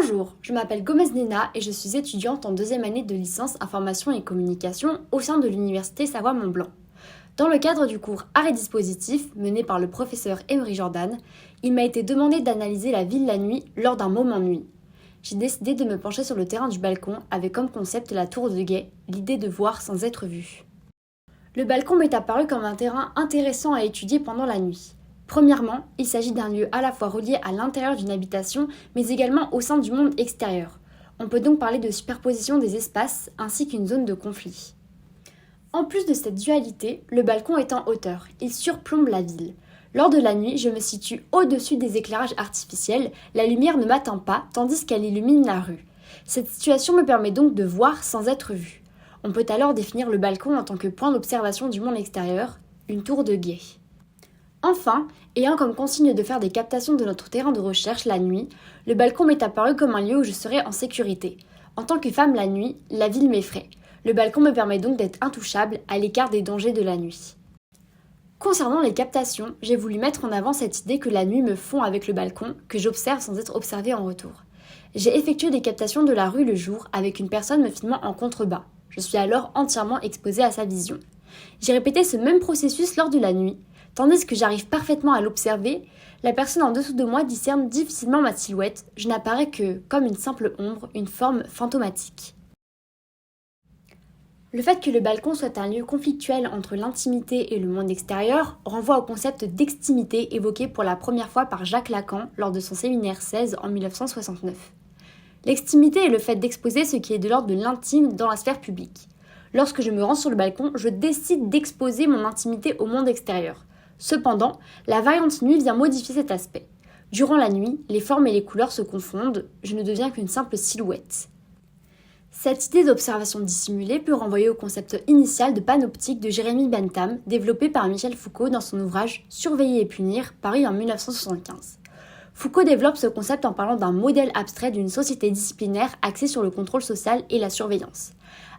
Bonjour, je m'appelle Gomez Nena et je suis étudiante en deuxième année de licence Information et Communication au sein de l'Université Savoie-Mont-Blanc. Dans le cadre du cours Art et Dispositif, mené par le professeur Emery Jordan, il m'a été demandé d'analyser la ville la nuit lors d'un moment nuit. J'ai décidé de me pencher sur le terrain du balcon avec comme concept la tour de guet, l'idée de voir sans être vu. Le balcon m'est apparu comme un terrain intéressant à étudier pendant la nuit. Premièrement, il s'agit d'un lieu à la fois relié à l'intérieur d'une habitation, mais également au sein du monde extérieur. On peut donc parler de superposition des espaces ainsi qu'une zone de conflit. En plus de cette dualité, le balcon est en hauteur, il surplombe la ville. Lors de la nuit, je me situe au-dessus des éclairages artificiels, la lumière ne m'atteint pas tandis qu'elle illumine la rue. Cette situation me permet donc de voir sans être vu. On peut alors définir le balcon en tant que point d'observation du monde extérieur, une tour de guet. Enfin, ayant comme consigne de faire des captations de notre terrain de recherche la nuit, le balcon m'est apparu comme un lieu où je serais en sécurité. En tant que femme la nuit, la ville m'effraie. Le balcon me permet donc d'être intouchable, à l'écart des dangers de la nuit. Concernant les captations, j'ai voulu mettre en avant cette idée que la nuit me fond avec le balcon, que j'observe sans être observée en retour. J'ai effectué des captations de la rue le jour avec une personne me filmant en contrebas. Je suis alors entièrement exposée à sa vision. J'ai répété ce même processus lors de la nuit. Tandis que j'arrive parfaitement à l'observer, la personne en dessous de moi discerne difficilement ma silhouette, je n'apparais que comme une simple ombre, une forme fantomatique. Le fait que le balcon soit un lieu conflictuel entre l'intimité et le monde extérieur renvoie au concept d'extimité évoqué pour la première fois par Jacques Lacan lors de son séminaire 16 en 1969. L'extimité est le fait d'exposer ce qui est de l'ordre de l'intime dans la sphère publique. Lorsque je me rends sur le balcon, je décide d'exposer mon intimité au monde extérieur. Cependant, la variante nuit vient modifier cet aspect. Durant la nuit, les formes et les couleurs se confondent, je ne deviens qu'une simple silhouette. Cette idée d'observation dissimulée peut renvoyer au concept initial de panoptique de Jérémy Bentham, développé par Michel Foucault dans son ouvrage Surveiller et punir, paru en 1975. Foucault développe ce concept en parlant d'un modèle abstrait d'une société disciplinaire axée sur le contrôle social et la surveillance.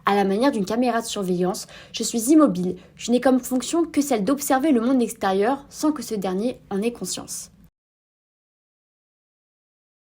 À la manière d'une caméra de surveillance, je suis immobile, je n'ai comme fonction que celle d'observer le monde extérieur sans que ce dernier en ait conscience.